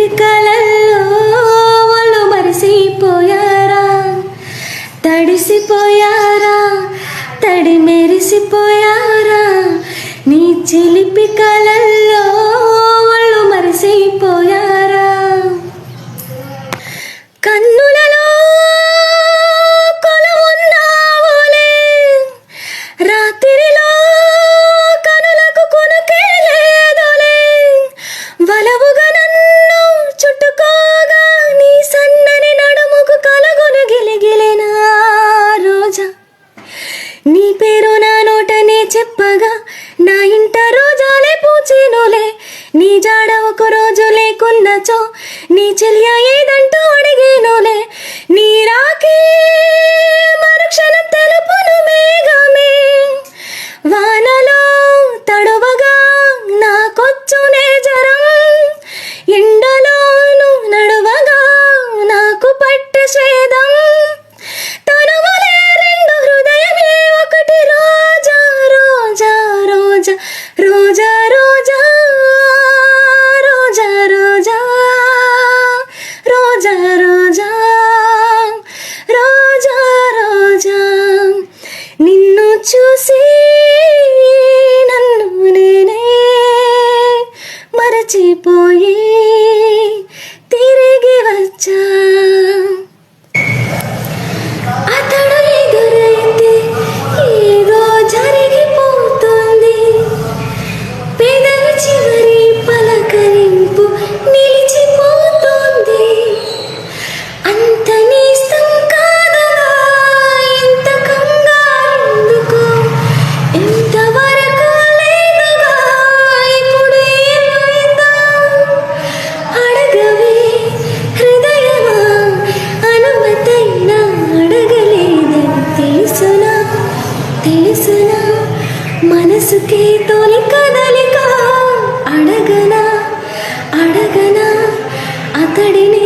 చిలిపి కలల్లో వాళ్ళు మరిసిపోయారా, తడిసిపోయారా, తడి మెరిసిపోయారా, నీ చిలిపి కలల్లో వాళ్ళు మరిసిపోయారా. కన్నులలో కొలువున్నావులే, రాత్రిలో కనులకు కొనుకే లేదులే, వలవుగా నన్ను చుట్టుకోగా నీ సన్నని నడుముకు కలుగును గిలిగిలిన రోజా. నీ పేరు నా నోటనే చెప్పగా నా ఇంట రోజాలే పూచినులే, నీ జాడ ఒక రోజు లేకున్నచో నీ చెల్య ఏదంటూ అడిగేనులే. నీ రాకే మరుక్షణం తెలుపును మేఘమే, వానలో తడువగా నాకొచ్చునే జరం, ఎండలోను నడువగా నాకు పట్టు స్వేదం, తనువులే రెండు హృదయమే ఒకటి రోజా రోజా రోజా రోజా రోజా రోజా రోజా రోజా రోజా రోజా రోజా. నిన్ను చూసి నన్ను నేనే మరచిపోయి తిరిగి వచ్చా. అతడు ఎదురైతే ఏదో జరిగిపోతుంది, పెదవి చివరి పలకరింపు నిలిచిపోతుంది. అంత నీస్తం కాదుగా ఇంత కంగారెందుకు, ఇంతవరకు లేదుగా ఇప్పుడు ఏమైందో అడగవే హృదయమా, అనుమతైనా అడగలేదని తెలుసునా, తెలుసునా, మనసుకే తొలి కదలిక అడగనా, అడగనా, అతడిని